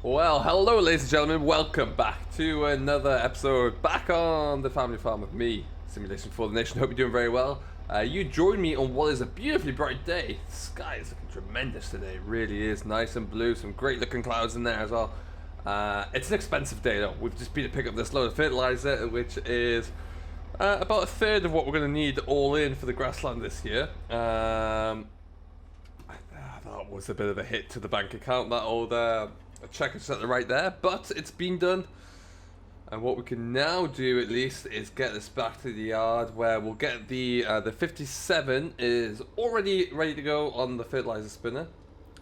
Well, hello ladies and gentlemen, welcome back to another episode back on the family farm with me, Simulation for the Nation. Hope you're doing very well. You joined me on what is a beautifully bright day. The sky is looking tremendous today, it really is nice and blue, some great looking clouds in there as well. It's an expensive day though. We've just been to pick up this load of fertilizer, which is about a third of what we're going to need all in for the grassland this year. That was a bit of a hit to the bank account, that old check and set right there, but it's been done. And what we can now do at least is get this back to the yard where we'll get the 57 is already ready to go on the fertilizer spinner.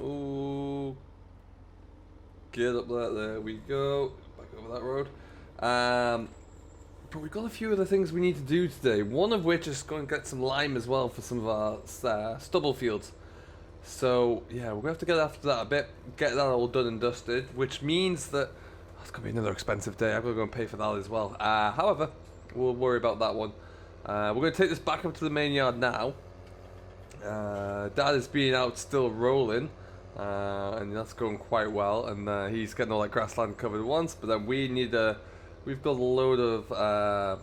Ooh, get up there we go, back over that road. But we've got a few other things we need to do today, one of which is going to get some lime as well for some of our stubble fields. So yeah, we're gonna have to get after that a bit, get that all done and dusted, which means that it's gonna be another expensive day. I'm gonna go and pay for that as well. However, we'll worry about that one. We're gonna take this back up to the main yard now. Dad is being out still rolling, and that's going quite well. And he's getting all that grassland covered once. But then we've got a load of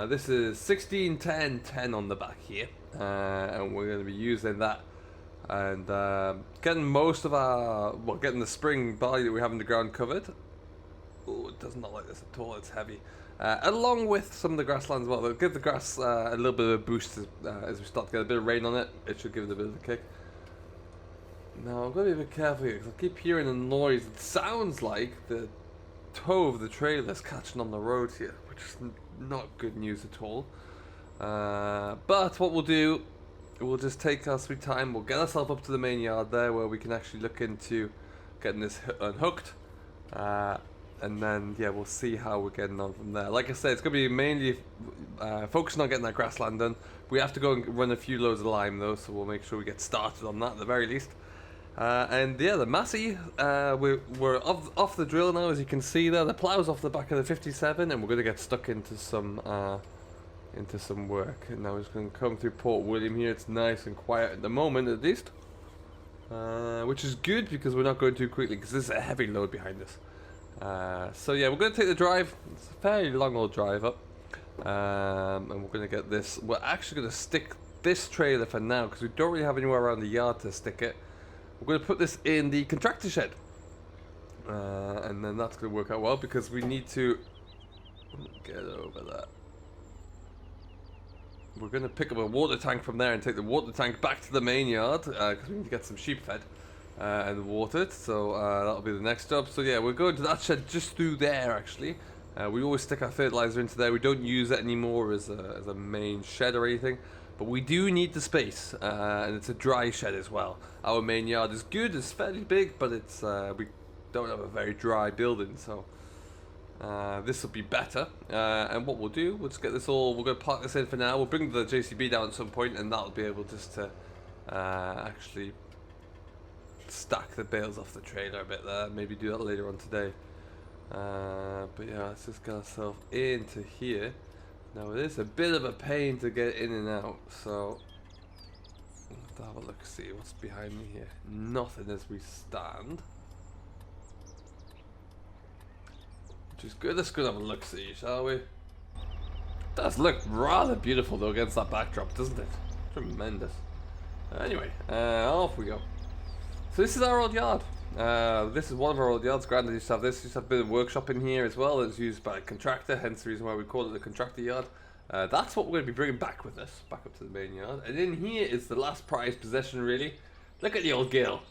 this is 16, 10, 10 on the back here, and we're going to be using that and getting most of our, getting the spring barley that we have in the ground covered. Oh, it does not like this at all, it's heavy. Along with some of the grasslands as well. They'll give the grass a little bit of a boost as we start to get a bit of rain on it. It should give it a bit of a kick. Now, I've got to be a bit careful here because I keep hearing a noise. It sounds like the toe of the trailer is catching on the road here, which is not good news at all. But what we'll do, we'll just take our sweet time. We'll get ourselves up to the main yard there where we can actually look into getting this unhooked. And then, yeah, we'll see how we're getting on from there. Like I said, it's going to be mainly focusing on getting that grassland done. We have to go and run a few loads of lime though, so we'll make sure we get started on that at the very least. And yeah, the Massey, we're off the drill now, as you can see there. The plough's off the back of the 57, and we're going to get stuck into some work. And now it's going to come through Port William here. It's nice and quiet at the moment, at least, which is good because we're not going too quickly because this is a heavy load behind us. So yeah, we're going to take the drive. It's a fairly long old drive up, and we're going to get this. We're actually going to stick this trailer for now because we don't really have anywhere around the yard to stick it. We're going to put this in the contractor shed, and then that's going to work out well because we need to get over that. We're going to pick up a water tank from there and take the water tank back to the main yard because we need to get some sheep fed and watered, so that'll be the next job. So yeah, we're going to that shed just through there actually. We always stick our fertilizer into there. We don't use it anymore as a main shed or anything. But we do need the space, and it's a dry shed as well. Our main yard is good, it's fairly big, but it's we don't have a very dry building, so this will be better. And what we'll do, we'll just get this all, we're going to park this in for now. We'll bring the JCB down at some point, and that'll be able just to actually stack the bales off the trailer a bit there. Maybe do that later on today. But yeah, let's just get ourselves into here. Now it is a bit of a pain to get in and out, so let's have a look, see what's behind me here. Nothing as we stand, which is good. Let's go have a look, see, shall we? It does look rather beautiful though against that backdrop, doesn't it? Tremendous. Anyway, off we go. So this is our old yard. This is one of our old yards. Granddad used to have this. Used to have a bit of workshop in here as well. It's used by a contractor, hence the reason why we call it the contractor yard. That's what we're going to be bringing back with us, back up to the main yard. And in here is the last prized possession, really. Look at the old gill.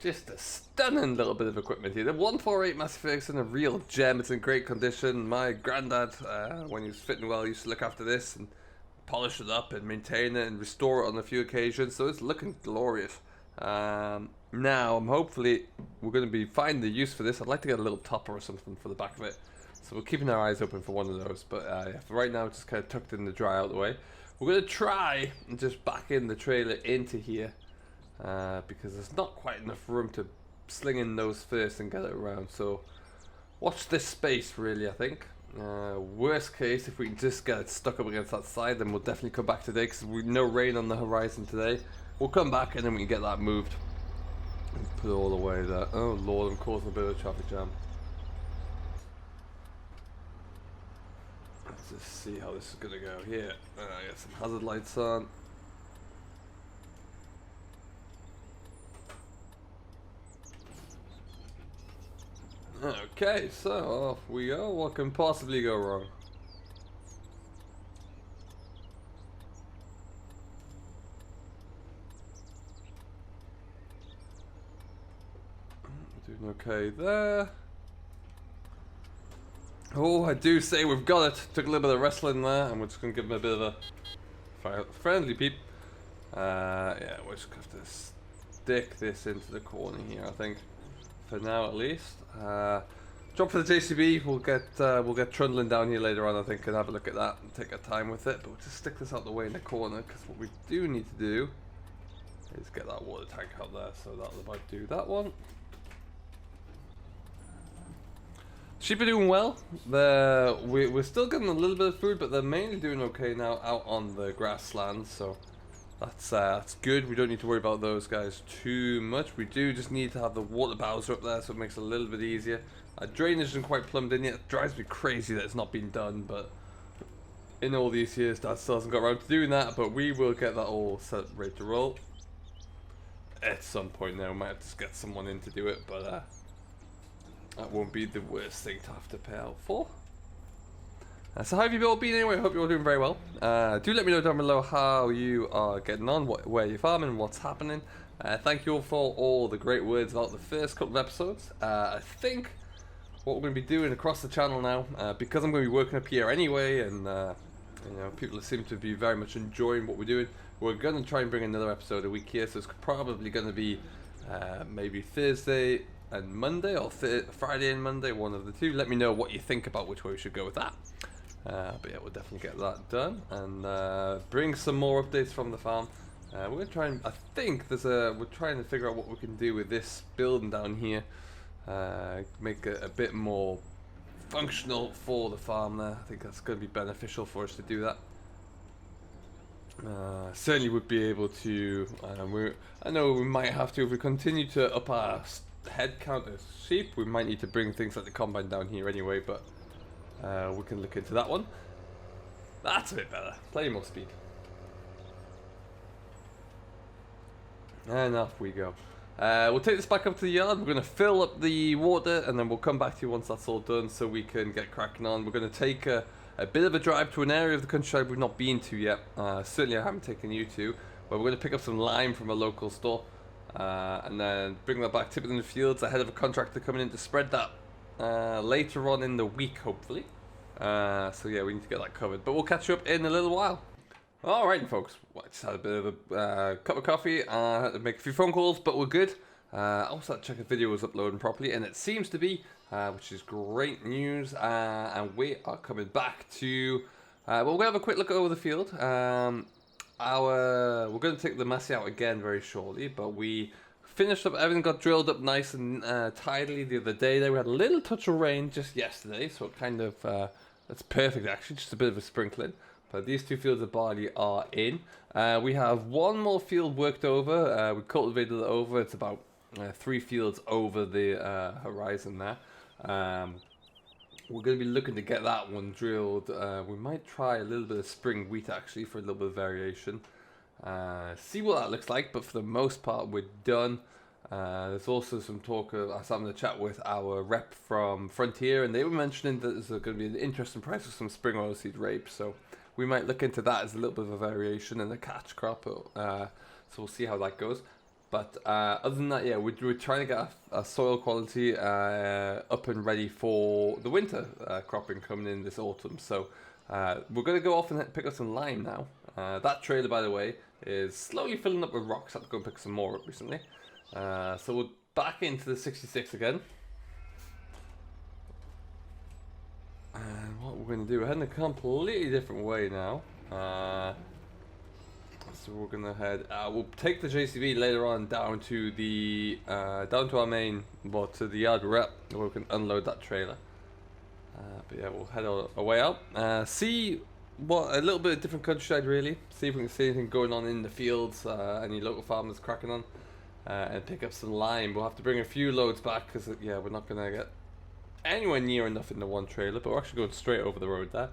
Just a stunning little bit of equipment here. The 148 Massey Ferguson, a real gem. It's in great condition. My granddad, when he was fitting well, used to look after this and polish it up and maintain it and restore it on a few occasions. So it's looking glorious. Now, hopefully, we're going to be finding the use for this. I'd like to get a little topper or something for the back of it. So we're keeping our eyes open for one of those. But yeah, for right now, it's just kind of tucked in the dry out the way. We're going to try and just back in the trailer into here. Because there's not quite enough room to sling in those first and get it around. So watch this space, really, I think. Worst case, if we can just get it stuck up against that side, then we'll definitely come back today. Because we've no rain on the horizon today. We'll come back and then we can get that moved. put it all away there. Oh lord, I'm causing a bit of a traffic jam. Let's just see how this is gonna go here. Get some hazard lights on. Okay, so off we go. What can possibly go wrong? Doing okay there. Oh, I do say we've got it. Took a little bit of wrestling there, and we're just gonna give him a bit of a friendly peep. Yeah, we're just gonna have to stick this into the corner here, I think, for now at least. Drop for the JCB. We'll get trundling down here later on, I think, and have a look at that and take our time with it. But we'll just stick this out the way in the corner, because what we do need to do is get that water tank out there. So that'll about do that one. Sheep are doing well. We're still getting a little bit of food, but they're mainly doing okay now out on the grasslands. So that's good. We don't need to worry about those guys too much. We do just need to have the water bowser up there, so it makes it a little bit easier. Drainage isn't quite plumbed in yet. It drives me crazy that it's not been done, but in all these years, Dad still hasn't got around to doing that. But we will get that all set ready to roll at some point. Now we might have to get someone in to do it, but that won't be the worst thing to have to pay out for. So how have you all been anyway? I hope you're all doing very well. Do let me know down below how you are getting on, where you're farming, what's happening. Thank you all for all the great words about the first couple of episodes. I think what we're going to be doing across the channel now, because I'm going to be working up here anyway, and you know, people seem to be very much enjoying what we're doing. We're going to try and bring another episode a week here, so it's probably going to be maybe Thursday and Monday, or Friday and Monday, one of the two. Let me know what you think about which way we should go with that. But yeah, we'll definitely get that done and bring some more updates from the farm. We're gonna try and, I think we're trying to figure out what we can do with this building down here. Make it a bit more functional for the farm there. I think that's going to be beneficial for us to do that. Certainly would be able to, I know we might have to, if we continue to up our head count of sheep, we might need to bring things like the combine down here anyway, but we can look into that one. That's a bit better. Play more speed. And off we go. We'll take this back up to the yard. We're going to fill up the water, and then we'll come back to you once that's all done so we can get cracking on. We're going to take a bit of a drive to an area of the countryside we've not been to yet. Certainly I haven't taken you to, but we're going to pick up some lime from a local store. And then bring that back, tip it in the fields ahead of a contractor coming in to spread that later on in the week, hopefully. So yeah, we need to get that covered, but we'll catch you up in a little while. Alright folks, well, I just had a bit of a cup of coffee, had to make a few phone calls, but we're good. I also had to check if the video was uploading properly, and it seems to be, which is great news. And we are coming back to, well, we're going to have a quick look over the field. We're going to take the Massey out again very shortly, but we finished up, everything got drilled up nice and tidily the other day. There we had a little touch of rain just yesterday, so it kind of, that's perfect actually, just a bit of a sprinkling. But these two fields of barley are in. We have one more field worked over. We cultivated it over. It's about 3 fields over the horizon there. We're going to be looking to get that one drilled. We might try a little bit of spring wheat actually for a little bit of variation. See what that looks like, but for the most part we're done. There's also some talk of, I was having a chat with our rep from Frontier, and they were mentioning that there's going to be an interesting price for some spring oilseed rape, so we might look into that as a little bit of a variation in the catch crop. So we'll see how that goes. But other than that, yeah, we're trying to get a soil quality up and ready for the winter cropping coming in this autumn. So we're going to go off and pick up some lime now. That trailer, by the way, is slowly filling up with rocks. I have to go and pick some more up recently. So we're back into the 66 again. And what we're going to do, we're heading a completely different way now. So we're going to head, we'll take the JCB later on down to the, down to our main, well, to the yard we're at, where we can unload that trailer. But yeah, we'll head our way out. See what, a little bit of different countryside really. See if we can see anything going on in the fields, any local farmers cracking on. and pick up some lime. We'll have to bring a few loads back because yeah, we're not gonna get anywhere near enough in the one trailer, but we're actually going straight over the road there.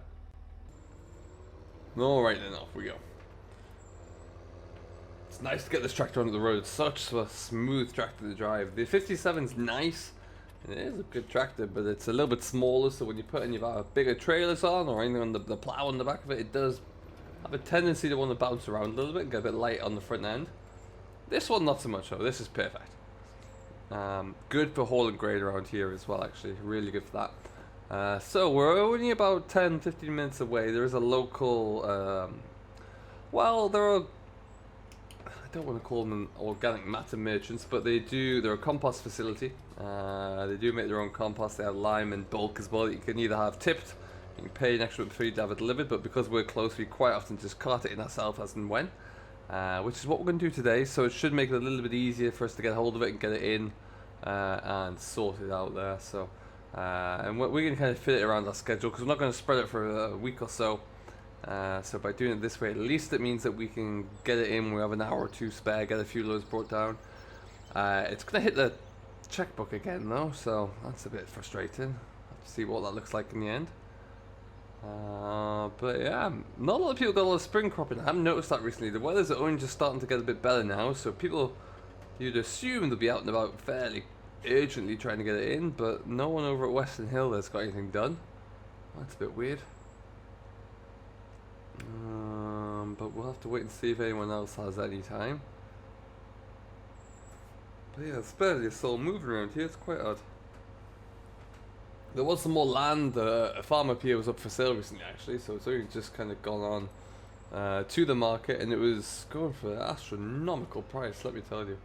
Alright then, off we go. It's nice to get this tractor onto the road. It's such a smooth tractor to drive. The 57's nice, and it is a good tractor, but it's a little bit smaller, so when you put in your bigger trailers on, or anything on the plow on the back of it, it does have a tendency to want to bounce around a little bit and get a bit light on the front end. This one, not so much though. This is perfect. Good for hauling grade around here as well, actually. Really good for that. So we're only about 10-15 minutes away. There is a local, well, there are, I don't want to call them organic matter merchants, but they're a compost facility. They do make their own compost. They have lime in bulk as well that you can either have tipped, you can pay an extra fee to have it delivered, but because we're close, we quite often just cart it in ourselves as and when. Which is what we're going to do today, so it should make it a little bit easier for us to get hold of it and get it in and sort it out there. So, and we're going to kind of fit it around our schedule because we're not going to spread it for a week or so. So by doing it this way, at least it means that we can get it in. We have an hour or two spare, get a few loads brought down. It's going to hit the checkbook again though, so that's a bit frustrating. Have to see what that looks like in the end. But yeah, not a lot of people got a lot of spring cropping. I haven't noticed that recently. The weather's only just starting to get a bit better now, so people, you'd assume they'll be out and about fairly urgently trying to get it in, but no one over at Western Hill has got anything done. That's a bit weird. But we'll have to wait and see if anyone else has any time. But yeah, it's barely a soul moving around here. It's quite odd. There was some more land. A farm up here was up for sale recently, actually, so it's only just kind of gone on to the market, and it was going for an astronomical price, let me tell you.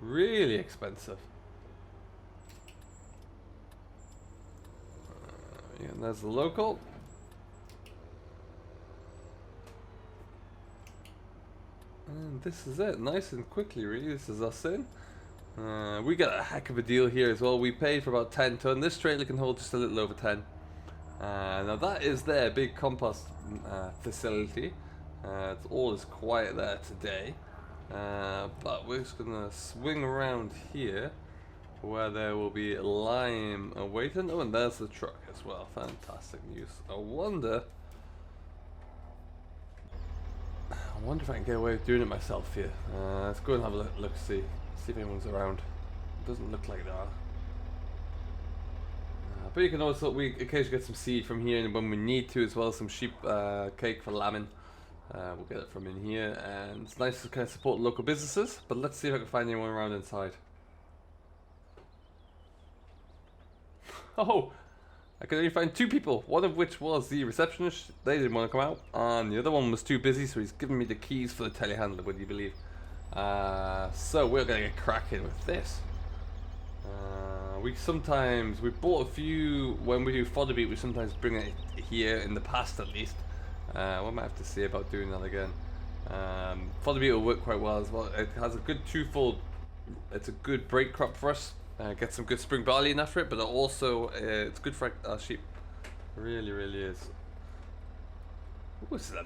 Really expensive. Yeah, and there's the local. And this is it, nice and quickly, really. This is us in. We got a heck of a deal here as well. We paid for about 10 ton. This trailer can hold just a little over 10. Now that is their big compost facility. It's all is quiet there today. But we're just gonna swing around here where there will be lime awaiting. Oh, and there's the truck as well. Fantastic news. I wonder if I can get away with doing it myself here. Let's go and have a look, see if anyone's around. It doesn't look like they are. But you can also, we occasionally get some seed from here, and when we need to as well, some sheep cake for lambing. We'll get it from in here, and it's nice to kind of support local businesses. But let's see if I can find anyone around inside. Oh, I could only find 2 people, one of which was the receptionist. They didn't want to come out, and the other one was too busy, so he's giving me the keys for the telehandler, would you believe? So we're gonna get cracking with this. We bought a few when we do fodder beat. We sometimes bring it here, in the past at least. We might have to see about doing that again. Fodder beat will work quite well as well. It has a good twofold. It's a good break crop for us. Get some good spring barley in after it, but also it's good for our sheep. It really, really is. Ooh, this is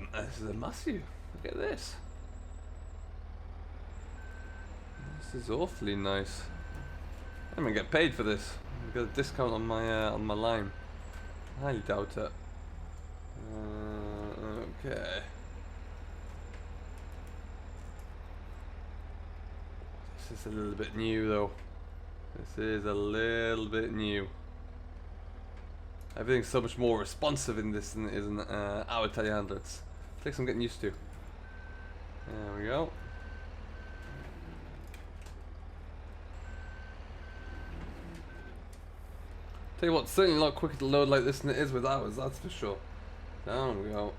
a massive. Look at this. This is awfully nice. I'm gonna get paid for this. I got a discount on my lime. I highly doubt it. Okay. This is a little bit new though. This is a little bit new. Everything's so much more responsive in this than it is in our telehandler. It takes some getting used to. There we go. Tell you what, certainly a lot quicker to load like this than it is with ours, that's for sure. Down we go.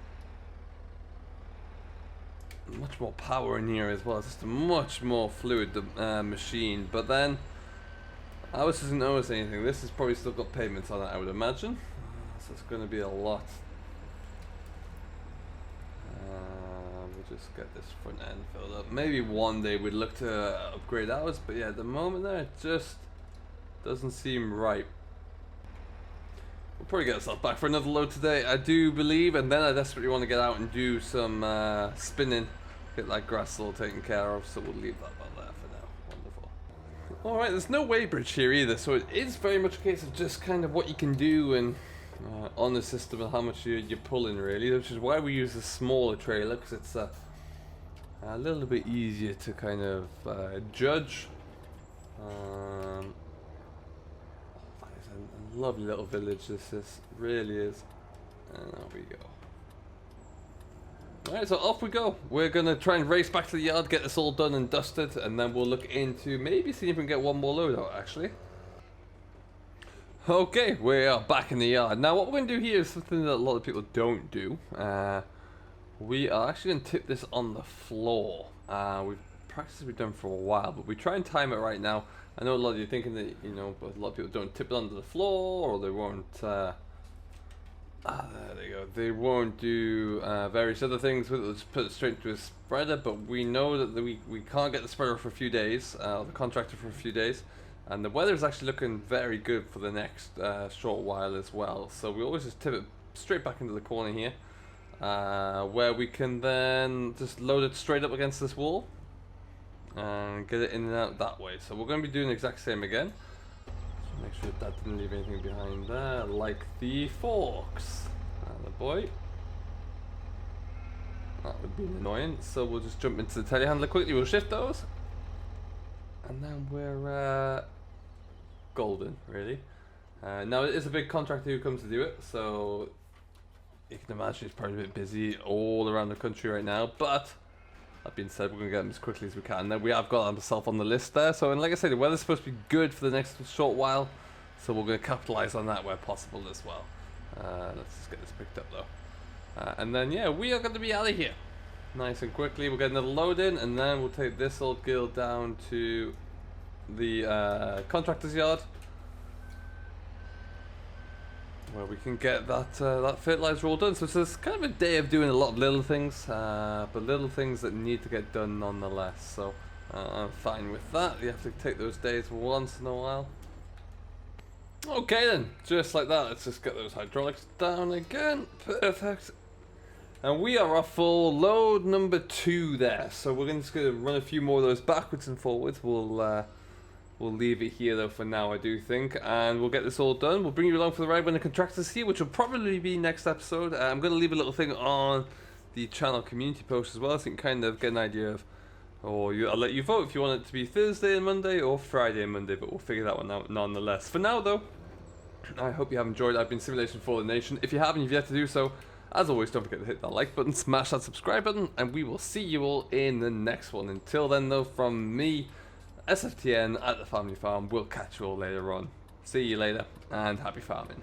Much more power in here as well. It's just a much more fluid machine. But then, ours doesn't notice anything. This has probably still got pavements on it, I would imagine. So it's going to be a lot. We'll just get this front end filled up. Maybe one day we'd look to upgrade ours, but yeah, at the moment there, it just doesn't seem right. We'll probably get ourselves back for another load today, I do believe, and then I desperately want to get out and do some spinning, get that grass all taken care of, so we'll leave that about there for now. Alright, there's no weighbridge here either, so it is very much a case of just kind of what you can do and on the system and how much you're pulling really, which is why we use a smaller trailer, because it's a little bit easier to kind of judge. That is a lovely little village, this really is. And there we go. Alright, so off we go. We're going to try and race back to the yard, get this all done and dusted, and then we'll look into maybe see if we can get one more load out, actually. Okay, we are back in the yard. Now, what we're going to do here is something that a lot of people don't do. We are actually going to tip this on the floor. We've done for a while, but we try and time it right now. I know a lot of you are thinking that, you know, but a lot of people don't tip it under the floor, or they won't... there they go. They won't do various other things with it. Let's put it straight into a spreader, but we know that we can't get the spreader for a few days, the contractor for a few days, and the weather is actually looking very good for the next short while as well. So we always just tip it straight back into the corner here, where we can then just load it straight up against this wall and get it in and out that way. So we're going to be doing the exact same again. Make sure that didn't leave anything behind there, like the forks. The boy. That would be annoying. So we'll just jump into the telehandler quickly. We'll shift those, and then we're golden, really. Now it is a big contractor who comes to do it, so you can imagine he's probably a bit busy all around the country right now. But that being said, we're going to get him as quickly as we can. Now we have got himself on the list there. So, and like I said, the weather's supposed to be good for the next short while. So we're going to capitalize on that where possible as well. Let's just get this picked up though. And then, yeah, we are going to be out of here. Nice and quickly. We'll get another load in, and then we'll take this old girl down to the contractor's yard, where we can get that fertilizer all done. So it's kind of a day of doing a lot of little things, but little things that need to get done nonetheless. So I'm fine with that. You have to take those days once in a while. Okay then, just like that, let's just get those hydraulics down again. Perfect. And we are off for load number 2 there. So we're just going to run a few more of those backwards and forwards. We'll leave it here though for now, I do think, and we'll get this all done. We'll bring you along for the ride when the contractor's here, which will probably be next episode. I'm going to leave a little thing on the channel community post as well, so you can kind of get an idea of, or I'll let you vote if you want it to be Thursday and Monday or Friday and Monday, but we'll figure that one out nonetheless. For now though, I hope you have enjoyed. I've been Simulation for the Nation. If you haven't, you've yet to do so, as always, don't forget to hit that like button, smash that subscribe button, and we will see you all in the next one. Until then though, from me, SFTN at the Family Farm, we'll catch you all later on. See you later, and happy farming.